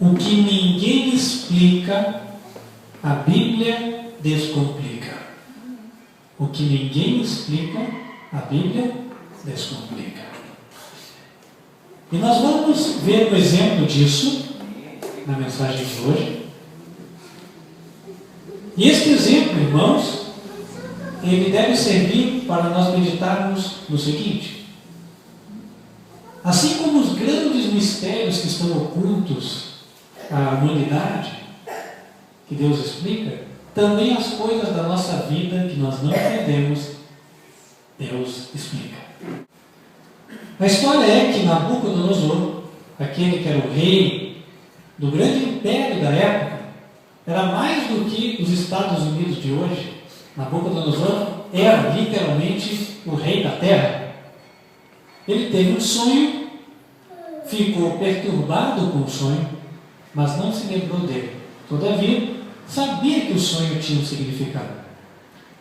O que ninguém explica, a Bíblia descomplica. O que ninguém explica, a Bíblia descomplica. E nós vamos ver um exemplo disso na mensagem de hoje. E este exemplo, irmãos, ele deve servir para nós meditarmos no seguinte: assim como os grandes mistérios que estão ocultos à humanidade, que Deus explica, também as coisas da nossa vida que nós não entendemos, Deus explica. A história é que Nabucodonosor, aquele que era o rei do grande império da época, era mais do que os Estados Unidos de hoje. Nabucodonosor era literalmente o rei da terra. Ele teve um sonho, ficou perturbado com o sonho, mas não se lembrou dele. Todavia, sabia que o sonho tinha um significado.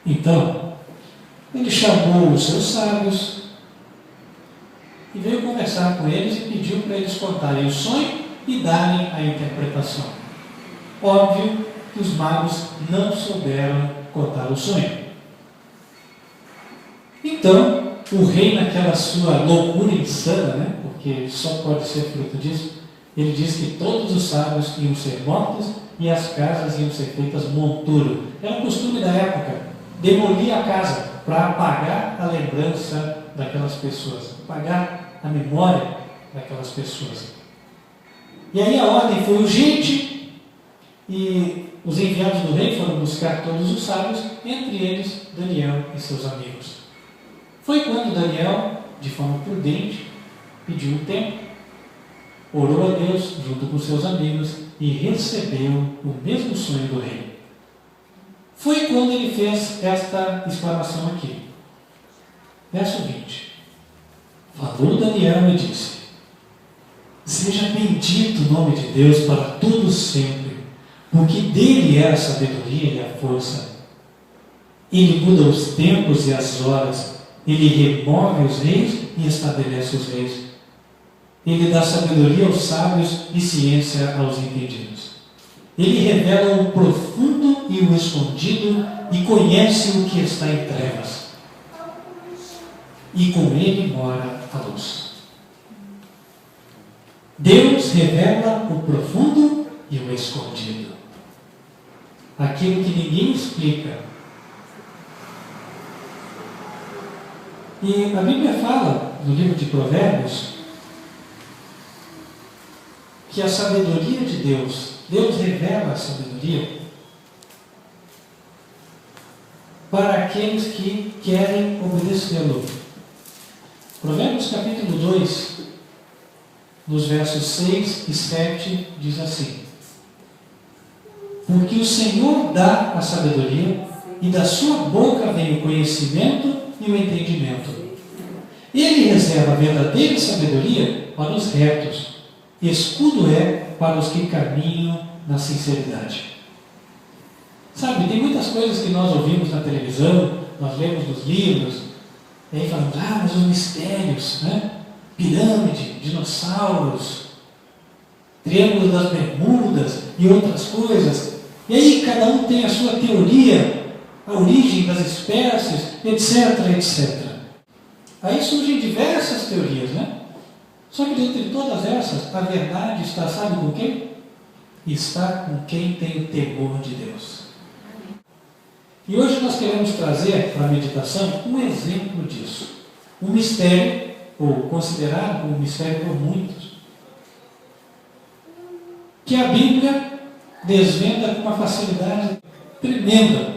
Então, ele chamou os seus sábios e veio conversar com eles e pediu para eles contarem o sonho e darem a interpretação. Óbvio que os magos não souberam contar o sonho. Então, o rei, naquela sua loucura insana, porque só pode ser fruto disso, ele diz que todos os sábios iam ser mortos e as casas iam ser feitas monturo. Era um costume da época, demolir a casa para apagar a lembrança daquelas pessoas, apagar a memória daquelas pessoas. E aí a ordem foi urgente e os enviados do rei foram buscar todos os sábios, entre eles Daniel e seus amigos. Foi quando Daniel, de forma prudente, pediu um tempo, orou a Deus junto com seus amigos e recebeu o mesmo sonho do rei. Foi quando ele fez esta exclamação aqui. Verso 20. Falou Daniel e disse: seja bendito o nome de Deus para todos sempre, porque dele é a sabedoria e a força. Ele muda os tempos e as horas, ele remove os reis e estabelece os reis. Ele dá sabedoria aos sábios e ciência aos entendidos. Ele revela o profundo e o escondido e conhece o que está em trevas. E com ele mora a luz. Deus revela o profundo e o escondido. Aquilo que ninguém explica. E a Bíblia fala, no livro de Provérbios, que a sabedoria de Deus, Deus revela a sabedoria para aqueles que querem obedecê-lo. Provérbios capítulo 2, nos versos 6 e 7, diz assim: porque o Senhor dá a sabedoria, e da sua boca vem o conhecimento e o entendimento. Ele reserva a verdadeira sabedoria para os retos, escudo é para os que caminham na sinceridade. Sabe, tem muitas coisas que nós ouvimos na televisão, nós lemos nos livros, e aí falamos, mas os mistérios, pirâmide, dinossauros, triângulo das Bermudas e outras coisas. E aí cada um tem a sua teoria, a origem das espécies, etc, etc. Aí surgem diversas teorias, Só que dentre todas essas, a verdade está, sabe com quem? Está com quem tem o temor de Deus. E hoje nós queremos trazer para a meditação um exemplo disso. Um mistério, ou considerado como um mistério por muitos, que a Bíblia desvenda com uma facilidade tremenda.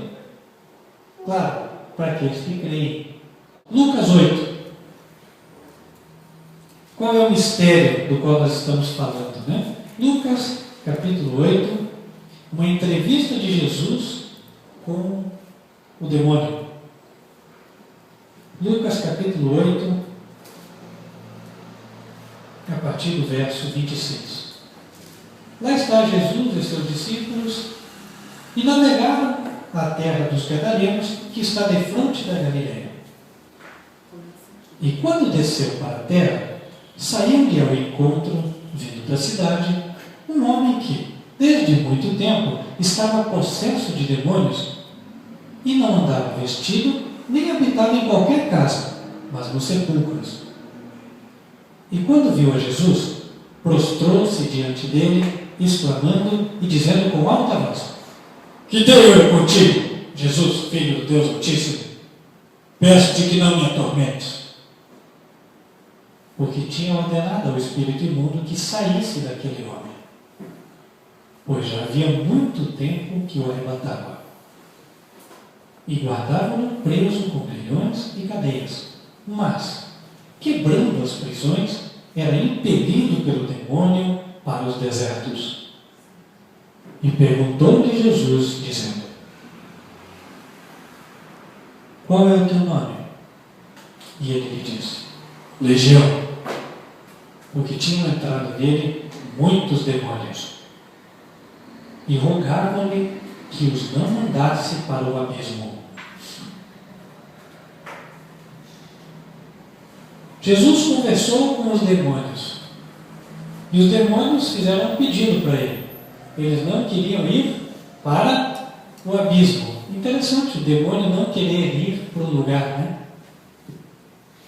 Claro, para aqueles que creem. Lucas 8. Qual é o mistério do qual nós estamos falando, Lucas, capítulo 8, uma entrevista de Jesus com o demônio. Lucas, capítulo 8, a partir do verso 26. Lá está Jesus e seus discípulos e navegaram a terra dos Gadarenos, que está defronte da Galileia. E quando desceu para a terra, saiu-lhe ao encontro, vindo da cidade, um homem desde muito tempo, estava possesso de demônios e não andava vestido, nem habitava em qualquer casa, mas nos sepulcros. E quando viu a Jesus, prostrou-se diante dele, exclamando e dizendo com alta voz: Que tenho eu contigo, Jesus, Filho do Deus Altíssimo? Peço-te que não me atormentes. Porque tinha ordenado ao espírito imundo que saísse daquele homem, pois já havia muito tempo que o arrebatava. E guardavam-no preso com grilhões e cadeias, mas, quebrando as prisões, era impelido pelo demônio para os desertos. E perguntou-lhe Jesus, dizendo: Qual é o teu nome? E ele lhe disse: Legião, porque tinham entrado nele muitos demônios. E rogavam-lhe que os não mandasse para o abismo. Jesus conversou com os demônios. E os demônios fizeram um pedido para ele. Eles não queriam ir para o abismo. Interessante, o demônio não querer ir para um lugar, né?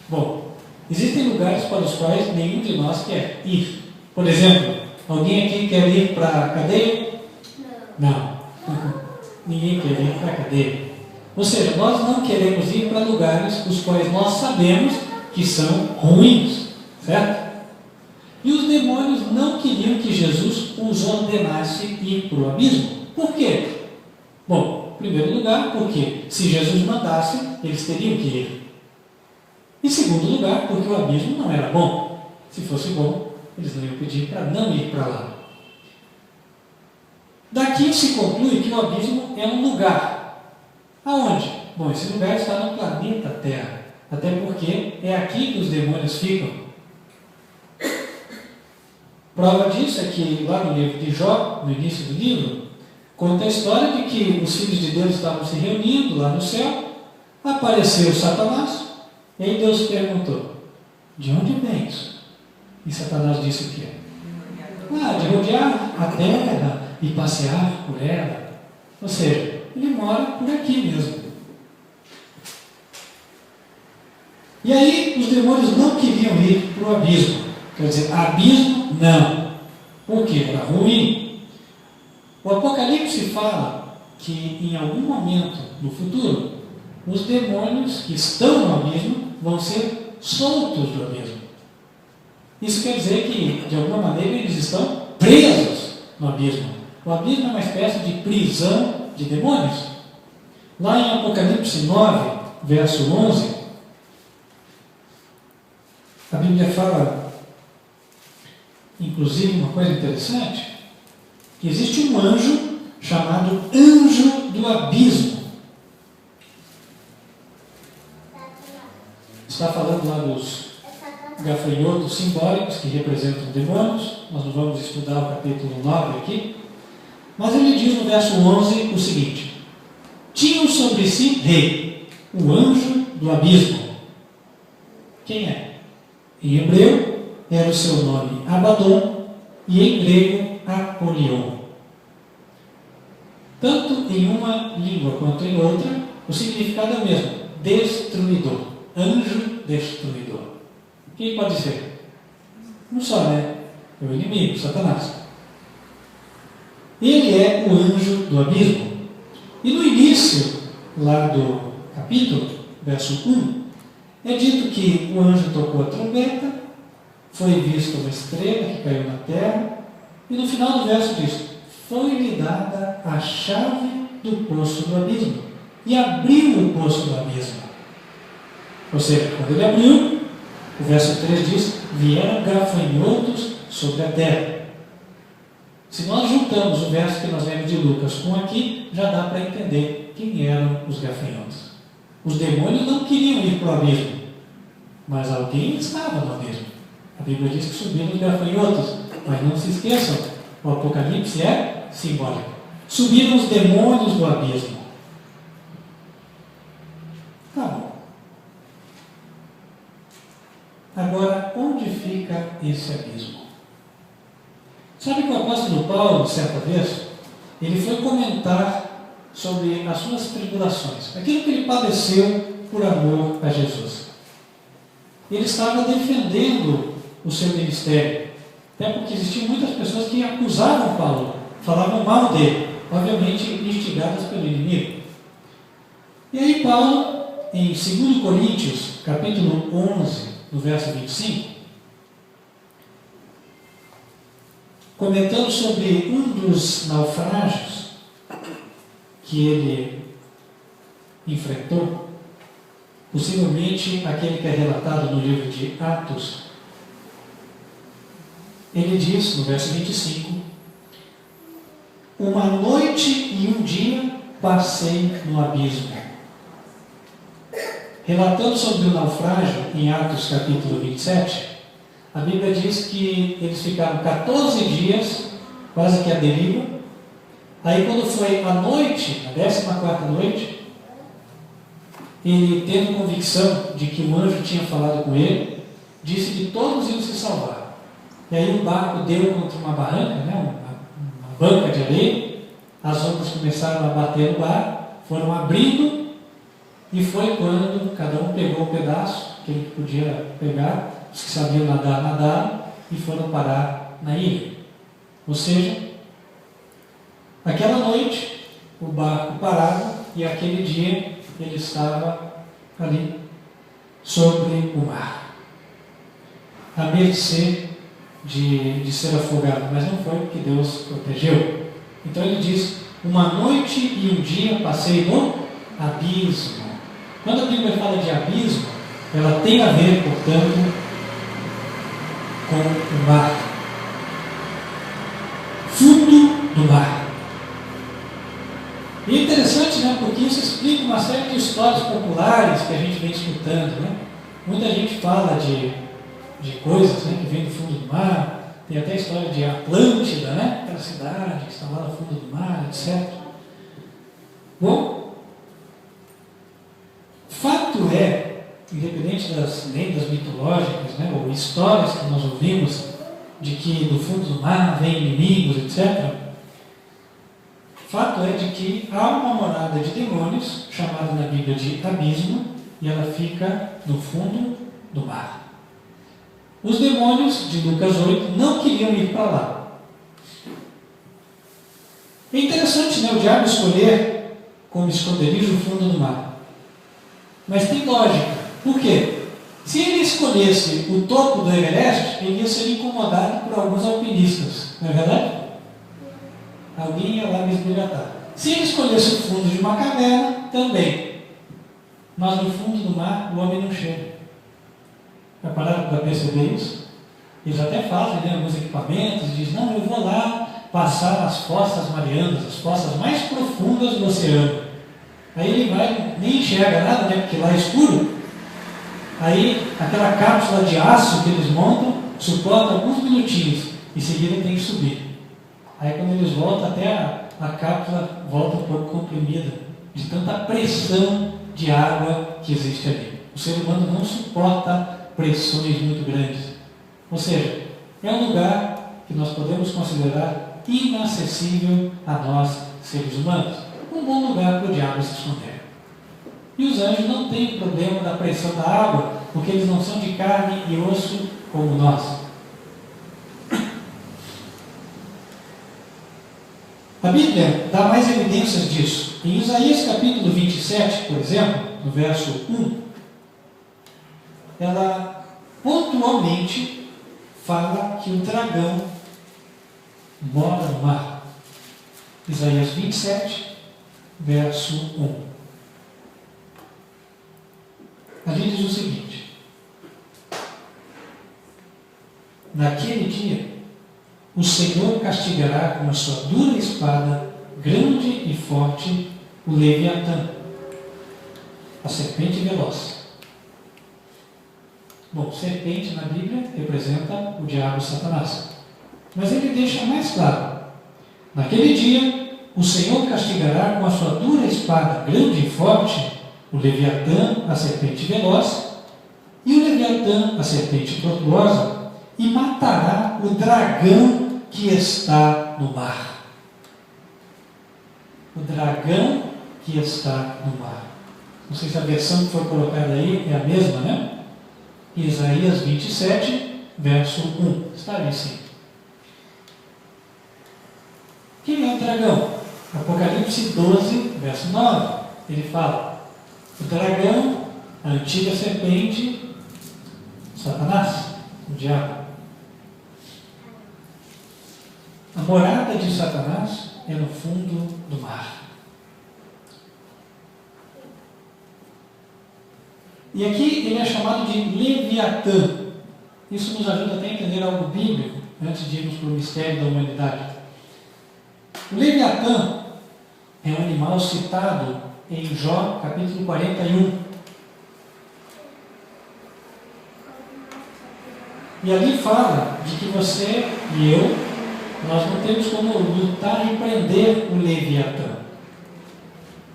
Bom, existem lugares para os quais nenhum de nós quer ir. Por exemplo, alguém aqui quer ir para a cadeia? Não. Ninguém quer ir para a cadeia. Ou seja, nós não queremos ir para lugares os quais nós sabemos que são ruins, certo? E os demônios não queriam que Jesus os ordenasse ir para o abismo. Por quê? Bom, em primeiro lugar, porque se Jesus mandasse, eles teriam que ir. Em segundo lugar, porque o abismo não era bom. Se fosse bom, eles não iam pedir para não ir para lá. Daqui se conclui que o abismo é um lugar. Aonde? Bom, esse lugar está no planeta Terra. Até porque é aqui que os demônios ficam. Prova disso é que lá no livro de Jó, no início do livro, conta a história de que os filhos de Deus estavam se reunindo lá no céu, apareceu Satanás, e aí Deus perguntou: De onde vens? E Satanás disse o quê? De rodear a terra e passear por ela. Ou seja, ele mora por aqui mesmo. E aí os demônios não queriam ir para o abismo. Quer dizer, abismo não. Por quê? Era ruim. O Apocalipse fala que em algum momento no futuro, os demônios que estão no abismo vão ser soltos do abismo. Isso quer dizer que, de alguma maneira, eles estão presos no abismo. O abismo é uma espécie de prisão de demônios. Lá em Apocalipse 9, verso 11, a Bíblia fala, inclusive, uma coisa interessante, que existe um anjo chamado Anjo do Abismo. Está falando lá dos gafanhotos simbólicos que representam demônios. Nós não vamos estudar o capítulo 9 aqui. Mas ele diz no verso 11 o seguinte: Tinham sobre si rei, o anjo do abismo. Quem é? Em hebreu era o seu nome Abaddon e em grego Apolion. Tanto em uma língua quanto em outra, o significado é o mesmo: destruidor, anjo destruidor. Quem pode ser? Um só, né? É o inimigo, Satanás. Ele é o anjo do abismo. E no início, lá do capítulo, verso 1, é dito que o anjo tocou a trombeta, foi vista uma estrela que caiu na terra, e no final do verso diz: foi-lhe dada a chave do poço do abismo, e abriu o poço do abismo. Ou seja, quando ele abriu, o verso 3 diz: vieram gafanhotos sobre a terra. Se nós juntamos o verso que nós lemos de Lucas com aqui, já dá para entender quem eram os gafanhotos. Os demônios não queriam ir para o abismo, mas alguém estava no abismo. A Bíblia diz que subiram os gafanhotos, mas não se esqueçam, o Apocalipse é simbólico. Subiram os demônios do abismo. Tá bom. Agora, onde fica esse abismo? Sabe que o apóstolo Paulo, certa vez, ele foi comentar sobre as suas tribulações, aquilo que ele padeceu por amor a Jesus. Ele estava defendendo o seu ministério, até porque existiam muitas pessoas que acusavam Paulo, falavam mal dele, obviamente instigadas pelo inimigo. E aí Paulo, em 2 Coríntios, capítulo 11, no verso 25, comentando sobre um dos naufrágios que ele enfrentou, possivelmente aquele que é relatado no livro de Atos, ele diz, no verso 25, uma noite e um dia passei no abismo. Relatando sobre o naufrágio, em Atos capítulo 27, a Bíblia diz que eles ficaram 14 dias, quase que à deriva. Aí quando foi a noite, a 14ª noite, ele, tendo convicção de que o anjo tinha falado com ele, disse que todos iam se salvar. E aí o barco deu contra uma barranca, uma banca de areia, as ondas começaram a bater no barco, foram abrindo, e foi quando cada um pegou um pedaço que ele podia pegar, os que sabiam nadar, nadaram, e foram parar na ilha. Ou seja, aquela noite, o barco parado, e aquele dia ele estava ali, sobre o mar, à mercê de ser afogado, mas não foi porque Deus protegeu. Então ele diz, uma noite e um dia passei no abismo. Quando a Bíblia fala de abismo, ela tem a ver, portanto, com o mar, fundo do mar. E é interessante, porque isso explica uma série de histórias populares que a gente vem escutando. Muita gente fala de coisas que vêm do fundo do mar. Tem até a história de Atlântida, aquela cidade que está lá no fundo do mar, etc. Bom, fato é, independente das lendas mitológicas, ou histórias que nós ouvimos, de que do fundo do mar vem inimigos, etc., fato é de que há uma morada de demônios, chamada na Bíblia de abismo, e ela fica no fundo do mar. Os demônios de Lucas 8 não queriam ir para lá. É interessante, o diabo escolher como esconderijo o fundo do mar. Mas tem lógica. Por quê? Se ele escolhesse o topo do Everest, ele ia ser incomodado por alguns alpinistas. Não é verdade? Alguém ia lá me esbrilhatar. Se ele escolhesse o fundo de uma caverna, também. Mas no fundo do mar, o homem não chega. Já pararam para perceber isso? Eles até fazem alguns equipamentos, e dizem, não, eu vou lá passar nas fossas marianas, as fossas mais profundas do oceano. Aí ele vai, nem enxerga nada, porque lá é escuro. Aí aquela cápsula de aço que eles montam suporta alguns minutinhos, em seguida tem que subir. Aí quando eles voltam, até a cápsula volta um pouco comprimida, de tanta pressão de água que existe ali. O ser humano não suporta pressões muito grandes. Ou seja, é um lugar que nós podemos considerar inacessível a nós, seres humanos. Um bom lugar para o diabo se esconder. E os anjos não têm problema da pressão da água, porque eles não são de carne e osso como nós. A Bíblia dá mais evidências disso. Em Isaías capítulo 27, por exemplo, no verso 1, ela pontualmente fala que o dragão mora no mar. Isaías 27, verso 1. Ali diz o seguinte: naquele dia, o Senhor castigará com a sua dura espada, grande e forte, o Leviatã, a serpente veloz. Bom, serpente na Bíblia representa o diabo Satanás. Mas ele deixa mais claro: naquele dia, o Senhor castigará com a sua dura espada, grande e forte, o Leviatã, a serpente veloz, e o Leviatã, a serpente tortuosa, e matará o dragão que está no mar. O dragão que está no mar. Não sei se a versão que foi colocada aí é a mesma, né? Isaías 27, verso 1. Está ali sim. Quem é o dragão? Apocalipse 12, verso 9. Ele fala: o dragão, a antiga serpente, Satanás, o diabo. A morada de Satanás é no fundo do mar. E aqui ele é chamado de Leviatã. Isso nos ajuda até a entender algo bíblico, antes de irmos para o mistério da humanidade. O Leviatã é um animal citado em Jó, capítulo 41. E ali fala de que você e eu, nós não temos como lutar e prender o Leviatã.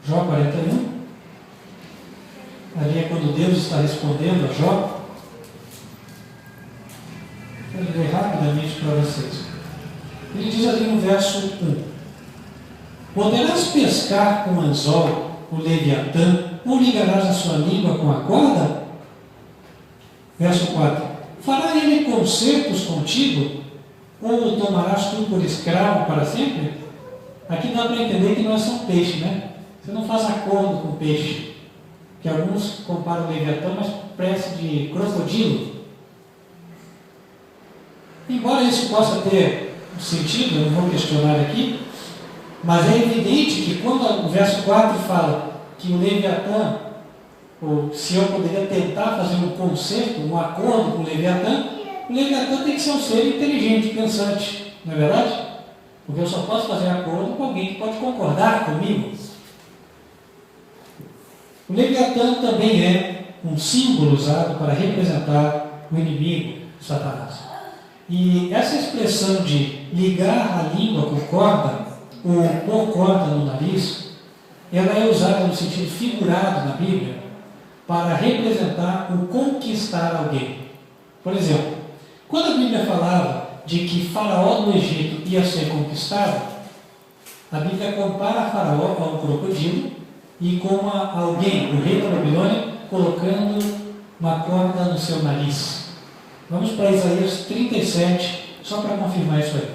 Jó 41. Ali é quando Deus está respondendo a Jó. Vou ler rapidamente para vocês. Ele diz ali no verso 1: poderás pescar com anzol o Leviatã, ou ligarás a sua língua com a corda? Verso 4: fará ele concertos contigo, ou o tomarás tu por escravo para sempre? Aqui dá para entender que não é só um peixe, né? Você não faz acordo com o peixe, que alguns comparam o Leviatã, mas parece de crocodilo. Embora isso possa ter um sentido, eu não vou questionar aqui, mas é evidente que quando o verso 4 fala que o Leviatã, ou se eu poderia tentar fazer um concerto, um acordo com o Leviatã tem que ser um ser inteligente, pensante, não é verdade? Porque eu só posso fazer acordo com alguém que pode concordar comigo. O Leviatã também é um símbolo usado para representar o inimigo, Satanás. E essa expressão de ligar a língua com corda, ou pôr corda no nariz, ela é usada no sentido figurado na Bíblia para representar o conquistar alguém. Por exemplo, quando a Bíblia falava de que Faraó do Egito ia ser conquistado, a Bíblia compara Faraó a um crocodilo e com alguém, o rei da Babilônia, colocando uma corda no seu nariz. Vamos para Isaías 37, só para confirmar isso aí.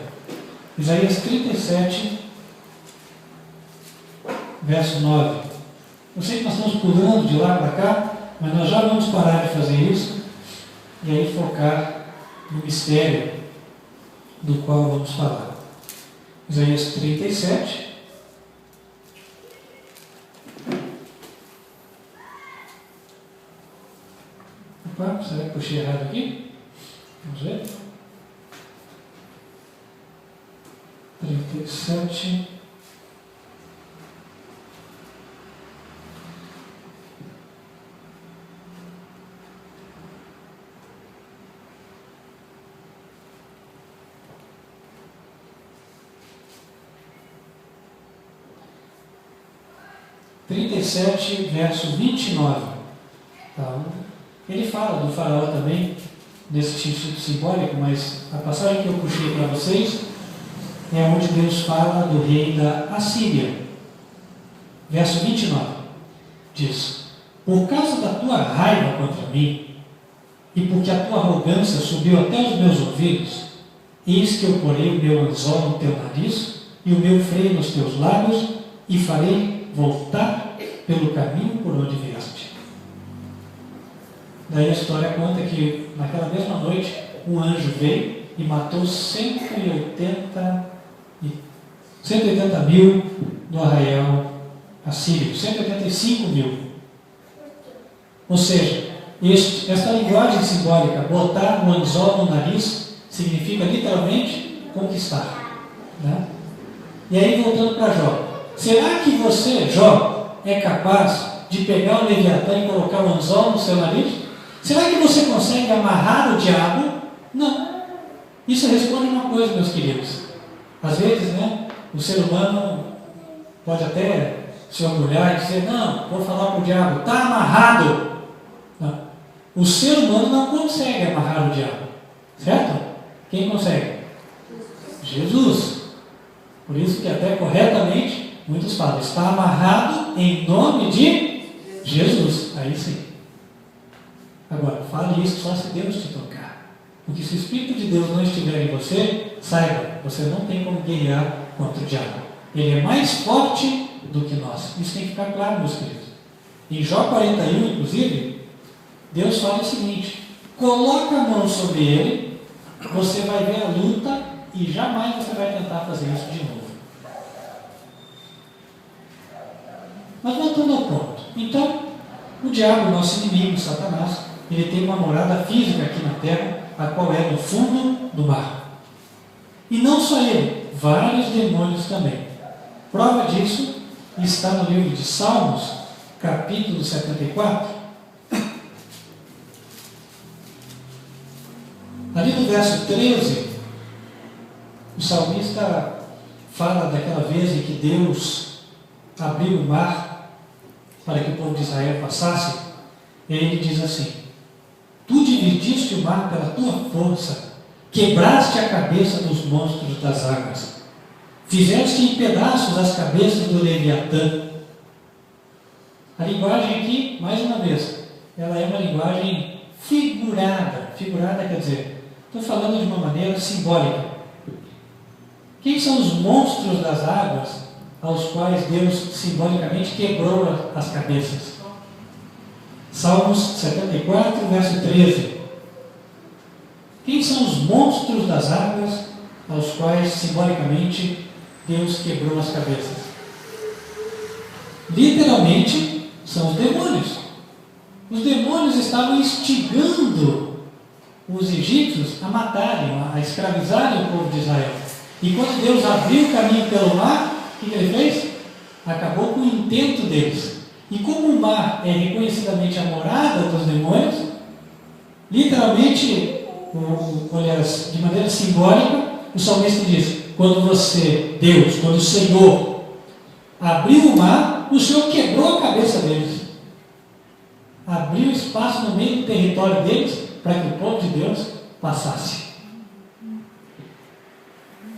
Isaías 37, verso 9. Eu sei que nós estamos pulando de lá para cá, mas nós já vamos parar de fazer isso e aí focar no mistério do qual vamos falar. Isaías 37. Opa, será que puxei errado aqui? Vamos ver. 37. Verso 29. Tá? Ele fala do faraó também, nesse sentido simbólico, mas a passagem que eu puxei para vocês é onde Deus fala do rei da Assíria. Verso 29 diz: por causa da tua raiva contra mim, e porque a tua arrogância subiu até os meus ouvidos, eis que eu porei o meu anzol no teu nariz e o meu freio nos teus lábios, e farei voltar pelo caminho por onde vieste. Daí a história conta que naquela mesma noite um anjo veio e matou 180 mil do arraial assírio, 185 mil. Ou seja, esta linguagem simbólica, botar o anzol no nariz, significa literalmente conquistar. Né? E aí voltando para Jó, será que você, Jó, é capaz de pegar o Leviatã e colocar o anzol no seu nariz? Será que você consegue amarrar o diabo? Não. Isso responde uma coisa, meus queridos. Às vezes, né, o ser humano pode até se orgulhar e dizer: não, vou falar para o diabo, está amarrado. Não. O ser humano não consegue amarrar o diabo. Certo? Quem consegue? Jesus. Por isso que até corretamente muitos falam, está amarrado em nome de Jesus. Aí sim. Agora, fale isso só se Deus te tocar. Porque se o Espírito de Deus não estiver em você, saiba, você não tem como guerrear contra o diabo. Ele é mais forte do que nós. Isso tem que ficar claro, meus queridos. Em Jó 41, inclusive, Deus fala o seguinte: coloca a mão sobre ele, você vai ver a luta e jamais você vai tentar fazer isso de novo. Mas voltando ao ponto. Então, o diabo, nosso inimigo, Satanás, ele tem uma morada física aqui na terra, a qual é no fundo do mar. E não só ele, vários demônios também. Prova disso está no livro de Salmos, capítulo 74. Ali no verso 13, o salmista fala daquela vez em que Deus abriu o mar para que o povo de Israel passasse. E ele diz assim: tu dividiste o mar pela tua força, quebraste a cabeça dos monstros das águas, fizeste em pedaços as cabeças do Leviatã. A linguagem aqui, mais uma vez, ela é uma linguagem figurada. Figurada quer dizer, estou falando de uma maneira simbólica. Quem são os monstros das águas aos quais Deus simbolicamente quebrou as cabeças? Salmos 74, verso 13. Quem são os monstros das águas aos quais simbolicamente Deus quebrou as cabeças? Literalmente, são os demônios. Os demônios estavam instigando os egípcios a matarem, a escravizarem o povo de Israel. E quando Deus abriu o caminho pelo mar, o que ele fez? Acabou com o intento deles. E como o mar é reconhecidamente a morada dos demônios, literalmente, de maneira simbólica, o salmista diz: quando você, Deus, quando o Senhor abriu o mar, o Senhor quebrou a cabeça deles. Abriu espaço no meio do território deles para que o povo de Deus passasse.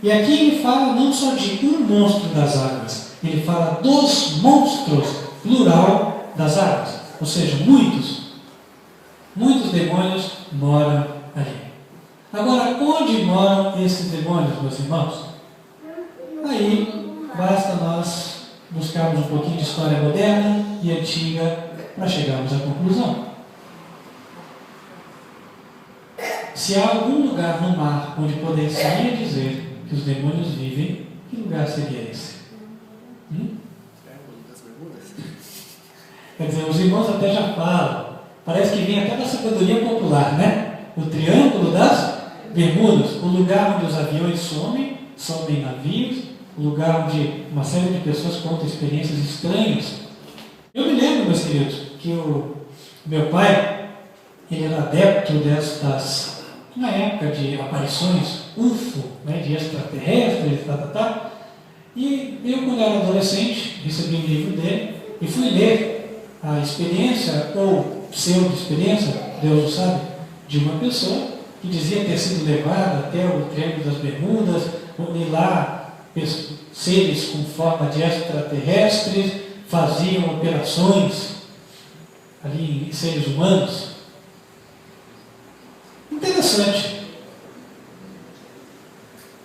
E aqui ele fala não só de um monstro das águas, ele fala dos monstros, plural, das águas. Ou seja, muitos demônios moram ali. Agora, onde moram esses demônios, meus irmãos? Aí, basta nós buscarmos um pouquinho de história moderna e antiga para chegarmos à conclusão. Se há algum lugar no mar onde poderia dizer que os demônios vivem, que lugar seria esse? Quer dizer, os irmãos até já falam, parece que vem até da sabedoria popular, né? O Triângulo das Bermudas, o lugar onde os aviões somem em navios, o lugar onde uma série de pessoas contam experiências estranhas. Eu me lembro, meus queridos, que o meu pai, ele era adepto destas, na época de aparições UFO, né, de extraterrestres, e eu, quando era adolescente, recebi um livro dele e fui ler a experiência, ou pseudo-experiência, Deus o sabe, de uma pessoa que dizia ter sido levada até o Triângulo das Bermudas, onde lá seres com forma de extraterrestres faziam operações ali em seres humanos. Interessante.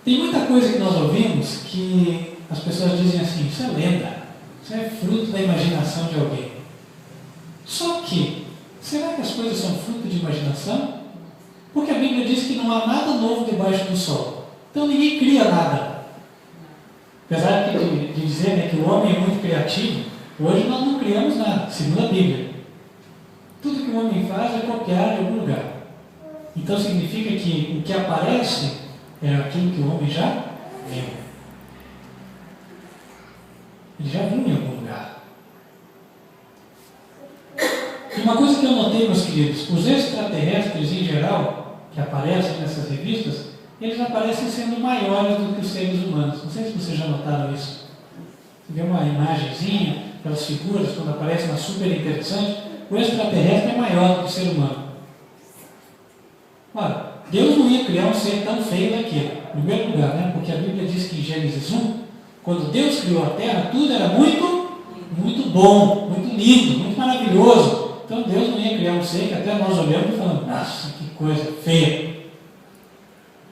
Tem muita coisa que nós ouvimos que as pessoas dizem assim: isso é lenda, isso é fruto da imaginação de alguém. Só que, será que as coisas são fruto de imaginação? Porque a Bíblia diz que não há nada novo debaixo do sol. Então ninguém cria nada. Apesar de dizer, né, que o homem é muito criativo, hoje nós não criamos nada, segundo a Bíblia. Tudo que o homem faz é copiar de algum lugar. Então significa que o que aparece é aquilo que o homem já viu. Ele já viu em algum lugar. E uma coisa que eu notei, meus queridos, os extraterrestres em geral, que aparecem nessas revistas, eles aparecem sendo maiores do que os seres humanos. Não sei se vocês já notaram isso. Você vê uma imagenzinha, aquelas figuras, quando aparecem, uma super interessante. O extraterrestre é maior do que o ser humano. Ora, Deus não ia criar um ser tão feio daquele. Em primeiro lugar, né? Porque a Bíblia diz que em Gênesis 1, quando Deus criou a terra, tudo era muito bom, muito lindo, muito maravilhoso. Então Deus não ia criar um ser que até nós olhamos e falamos, nossa, que coisa feia.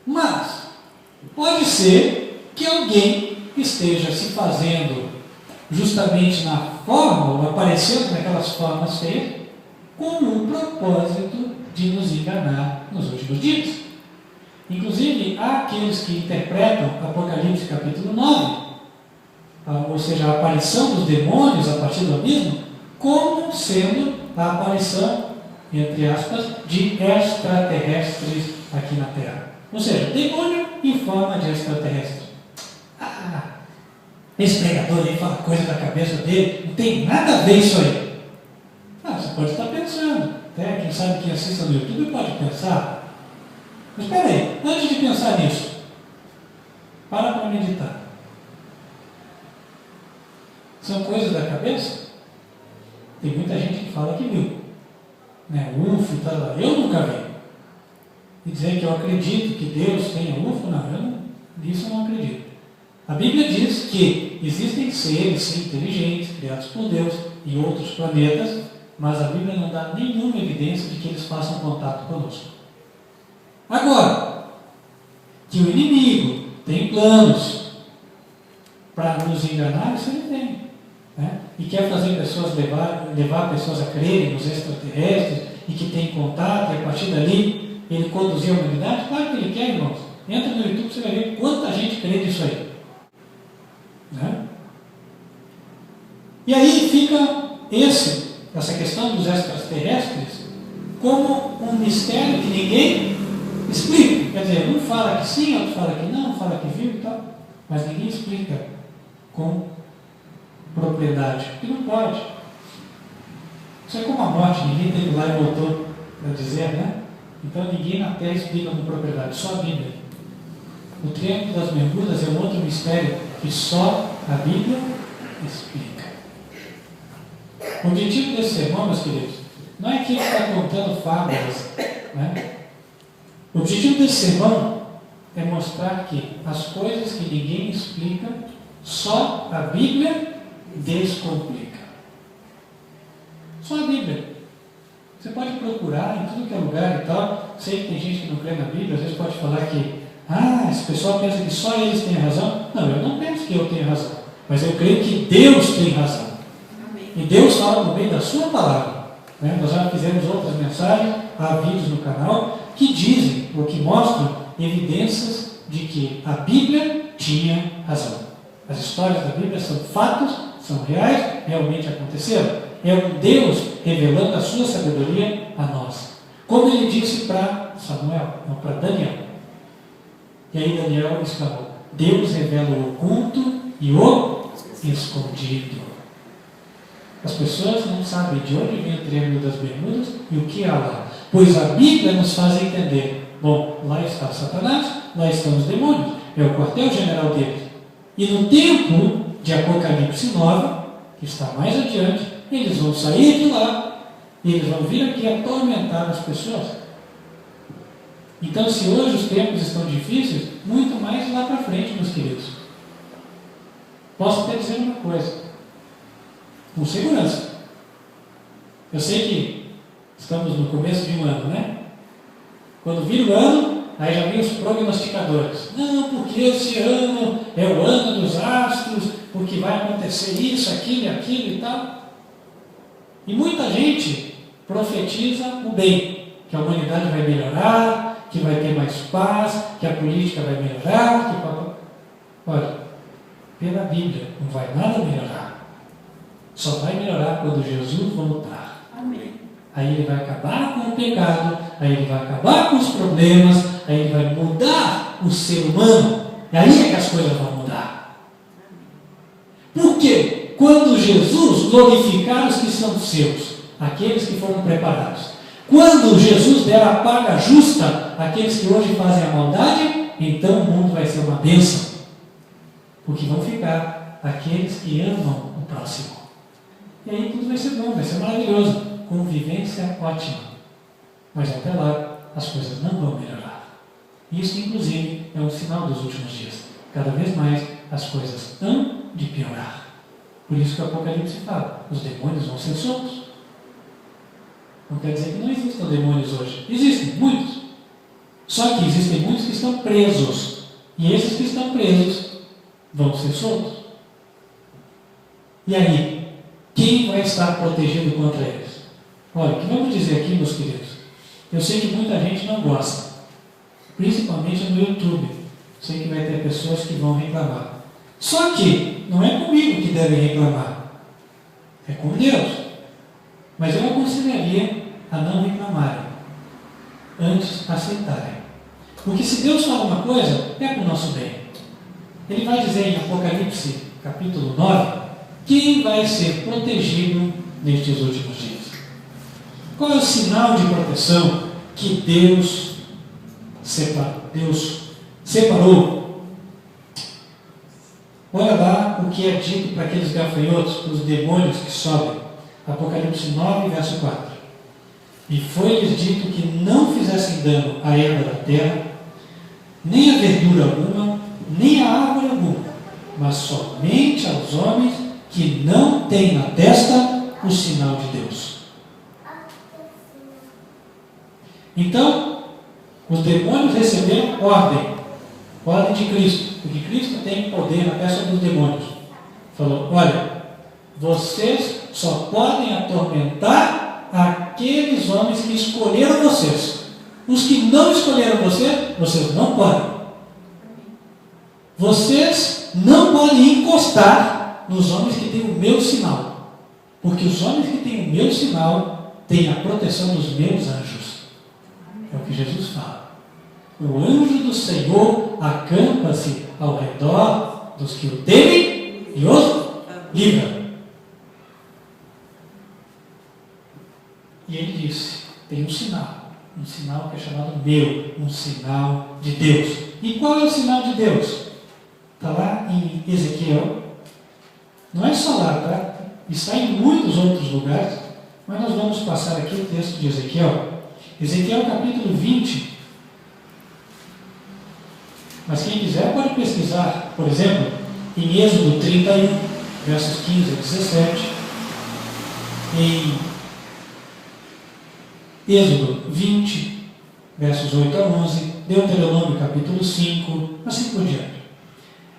Mas pode ser que alguém esteja se fazendo justamente na forma, ou aparecendo naquelas formas feias, com o propósito de nos enganar nos últimos dias. Inclusive, há aqueles que interpretam Apocalipse capítulo 9, ou seja, a aparição dos demônios a partir do abismo, como sendo a aparição, entre aspas, de extraterrestres aqui na Terra. Ou seja, demônio em forma de extraterrestre. Esse pregador aí fala coisa da cabeça dele, não tem nada a ver isso aí. Você pode estar pensando, até quem sabe quem assista no YouTube pode pensar. Mas espera aí, antes de pensar nisso, para meditar. São coisas da cabeça? Tem muita gente que fala que viu. Né? UFO, tá lá. Eu nunca vi. E dizer que eu acredito que Deus tenha UFO, nisso eu não acredito. A Bíblia diz que existem seres inteligentes, criados por Deus, em outros planetas, mas a Bíblia não dá nenhuma evidência de que eles façam contato conosco. Agora, que o inimigo tem planos para nos enganar, isso ele tem. Né? E quer fazer pessoas levar pessoas a crerem nos extraterrestres e que tem contato, e a partir dali ele conduzir a humanidade, claro que ele quer, irmãos. Entra no YouTube, você vai ver quanta gente crê nisso aí. Né? E aí fica essa questão dos extraterrestres como um mistério que ninguém explica. Quer dizer, um fala que sim, outro fala que não, fala que viu e tal, mas ninguém explica com propriedade, porque não pode. Isso é como a morte, ninguém teve lá e voltou para dizer, né? Então ninguém na Terra explica com propriedade, só a Bíblia. O Triângulo das Bermudas é um outro mistério que só a Bíblia explica. O objetivo desse sermão, meus queridos, não é que ele está contando fábulas, né? O objetivo desse sermão é mostrar que as coisas que ninguém explica, só a Bíblia descomplica. Só a Bíblia. Você pode procurar em tudo que é lugar e tal. Sei que tem gente que não crê na Bíblia, às vezes pode falar que esse pessoal pensa que só eles têm razão. Não, eu não penso que eu tenho razão, mas eu creio que Deus tem razão. Amém. E Deus fala no meio da sua palavra. Né? Nós já fizemos outras mensagens, há vídeos no canal, que dizem, ou que mostram evidências de que a Bíblia tinha razão. As histórias da Bíblia são fatos, são reais, realmente aconteceram. É um Deus revelando a sua sabedoria a nós. Como ele disse para Samuel, não, para Daniel. E aí Daniel exclamou: Deus revela o oculto e o escondido. As pessoas não sabem de onde vem o Triângulo das Bermudas e o que há lá. Pois a Bíblia nos faz entender. Bom, lá está Satanás, lá estão os demônios. É o quartel-general deles. E no tempo de Apocalipse 9, que está mais adiante, eles vão sair de lá e eles vão vir aqui atormentar as pessoas. Então, se hoje os tempos estão difíceis, muito mais lá para frente, meus queridos. Posso até dizer uma coisa, com segurança. Eu sei que estamos no começo de um ano, né? Quando vira o ano, aí já vem os prognosticadores. Não, porque esse ano é o ano dos astros, porque vai acontecer isso, aquilo e tal. E muita gente profetiza o bem, que a humanidade vai melhorar, que vai ter mais paz, que a política vai melhorar, Olha, pela Bíblia não vai nada melhorar. Só vai melhorar quando Jesus voltar. Amém. Aí ele vai acabar com o pecado, aí ele vai acabar com os problemas, aí ele vai mudar o ser humano. E aí é que as coisas vão mudar. Por quê? Quando Jesus glorificar os que são seus, aqueles que foram preparados. Quando Jesus der a paga justa àqueles que hoje fazem a maldade, então o mundo vai ser uma bênção. Porque vão ficar aqueles que amam o próximo. E aí tudo vai ser bom, vai ser maravilhoso. Convivência ótima. Mas até lá as coisas não vão melhorar. Isso, inclusive, é um sinal dos últimos dias. Cada vez mais as coisas hão de piorar. Por isso que o Apocalipse fala, os demônios vão ser soltos. Não quer dizer que não existam demônios hoje. Existem, muitos. Só que existem muitos que estão presos. E esses que estão presos vão ser soltos. E aí, quem vai estar protegido contra eles? Olha, o que vamos dizer aqui, meus queridos? Eu sei que muita gente não gosta, principalmente no YouTube. Sei que vai ter pessoas que vão reclamar. Só que não é comigo que devem reclamar, é com Deus. Mas eu aconselharia a não reclamarem, antes aceitarem. Porque se Deus fala uma coisa, é para o nosso bem. Ele vai dizer em Apocalipse, capítulo 9, quem vai ser protegido nestes últimos dias. Qual é o sinal de proteção que Deus separou? Olha lá o que é dito para aqueles gafanhotos, para os demônios que sobem. Apocalipse 9, verso 4. E foi-lhes dito que não fizessem dano à erva da terra, nem a verdura alguma, nem a árvore alguma, mas somente aos homens que não têm na testa o sinal de Deus. Então, os demônios receberam ordem de Cristo, porque Cristo tem poder na testa dos demônios. Falou, olha, vocês só podem atormentar aqueles homens que escolheram vocês. Os que não escolheram vocês não podem. Vocês não podem encostar nos homens que têm o meu sinal. Porque os homens que têm o meu sinal têm a proteção dos meus anjos. É o que Jesus fala. O anjo do Senhor acampa-se ao redor dos que o temem e os livra. E ele disse, tem um sinal que é chamado meu, um sinal de Deus. E qual é o sinal de Deus? Está lá em Ezequiel. Não é só lá, tá? Está em muitos outros lugares, mas nós vamos passar aqui o texto de Ezequiel. Ezequiel capítulo 20. Mas quem quiser pode pesquisar, por exemplo, em Êxodo 31, versos 15 a 17, em Êxodo 20, versos 8 a 11, Deuteronômio capítulo 5, assim por diante.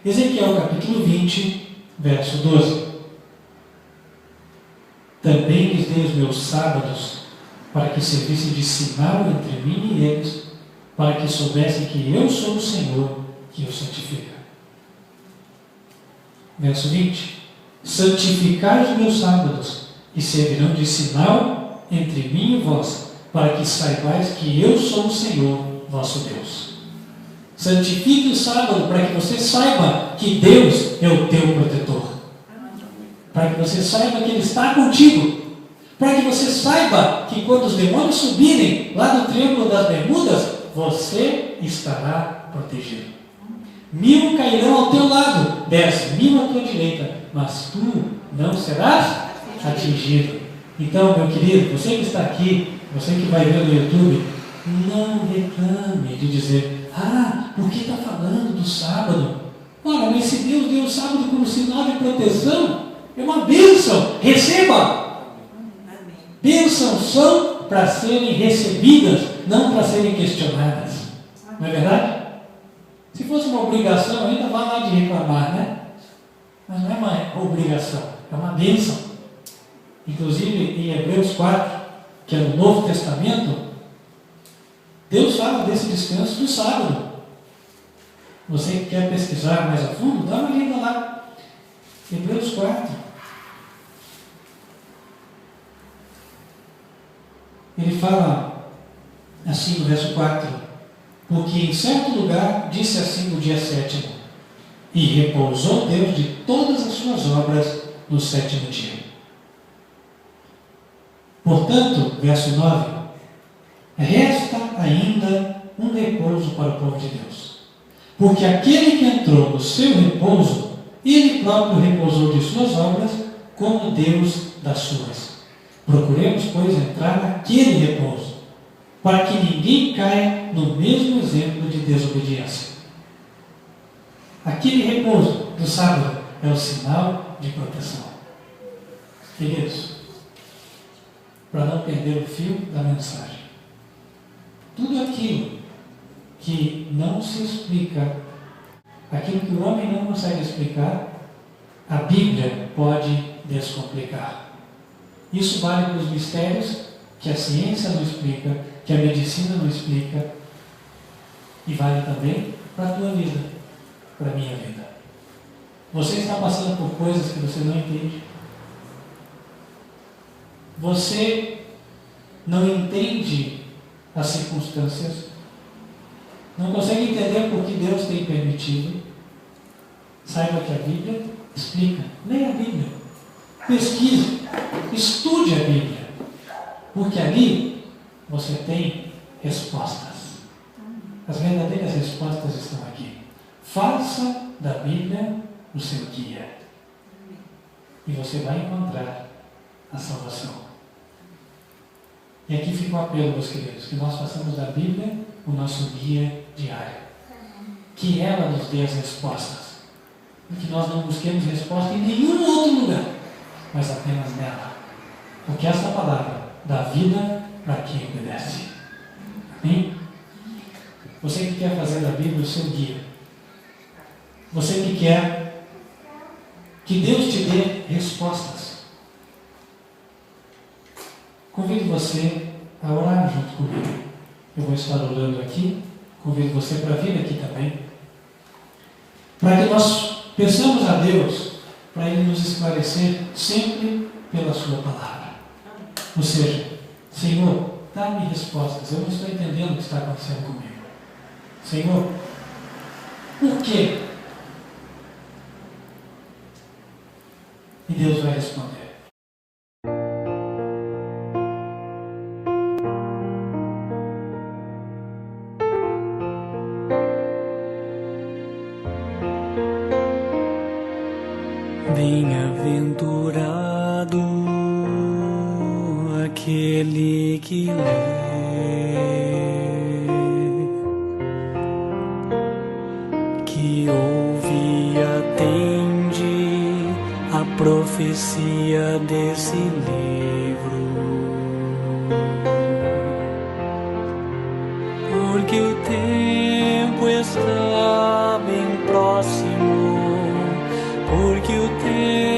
Ezequiel capítulo 20, verso 12. Também lhes dei os meus sábados, para que servissem de sinal entre mim e eles, para que soubessem que eu sou o Senhor que os santifica. Verso 20. Santificai os meus sábados, e servirão de sinal entre mim e vós, para que saibais que eu sou o Senhor, vosso Deus. Santifique o sábado para que você saiba que Deus é o teu protetor. Para que você saiba que Ele está contigo. Para que você saiba que quando os demônios subirem lá no Triângulo das Bermudas, você estará protegido. 1000 cairão ao teu lado, 10.000 à tua direita, mas tu não serás atingido. Então, meu querido, você que está aqui, você que vai ver no YouTube, não reclame de dizer, por que está falando do sábado? Ora, mas se Deus deu o sábado como sinal de proteção, é uma bênção, receba! Bênçãos são para serem recebidas, não para serem questionadas. Não é verdade? Se fosse uma obrigação, ainda vai lá de reclamar, né? Mas não é uma obrigação, é uma bênção. Inclusive, em Hebreus 4, que é no Novo Testamento, Deus fala desse descanso do sábado. Você que quer pesquisar mais a fundo, dá uma lida lá. Hebreus 4. Ele fala assim no verso 4, porque em certo lugar disse assim no dia 7º, e repousou Deus de todas as suas obras no 7º dia. Portanto, verso 9, resta ainda um repouso para o povo de Deus, porque aquele que entrou no seu repouso, ele próprio repousou de suas obras, como Deus das suas. Procuremos, pois, entrar naquele repouso, para que ninguém caia no mesmo exemplo de desobediência. Aquele repouso do sábado é o sinal de proteção. Queridos, para não perder o fio da mensagem, tudo aquilo que não se explica, aquilo que o homem não consegue explicar, a Bíblia pode descomplicar. Isso vale para os mistérios que a ciência não explica, que a medicina não explica, e vale também para a tua vida, para a minha vida. Você está passando por coisas que você não entende. Você não entende as circunstâncias, não consegue entender por que Deus tem permitido. Saiba que a Bíblia explica. Leia a Bíblia, pesquise, estude a Bíblia, porque ali você tem respostas. As verdadeiras respostas estão aqui. Faça da Bíblia o seu guia e você vai encontrar a salvação. E aqui fica o apelo, meus queridos, que nós façamos da Bíblia o nosso guia diário, que ela nos dê as respostas, e que nós não busquemos resposta em nenhum outro lugar, mas apenas nela, porque essa palavra dá vida para quem obedece. Amém? Você que quer fazer da Bíblia o seu guia, você que quer que Deus te dê respostas, convido você a orar junto comigo. Eu vou estar orando aqui, convido você para vir aqui também, para que nós peçamos a Deus para Ele nos esclarecer sempre pela Sua palavra. Ou seja, Senhor, dá-me respostas, eu não estou entendendo o que está acontecendo comigo. Senhor, por quê? E Deus vai responder. Bem-aventurado aquele que lê, que ouve e atende a profecia desse livro, porque o tempo está bem próximo, porque o tempo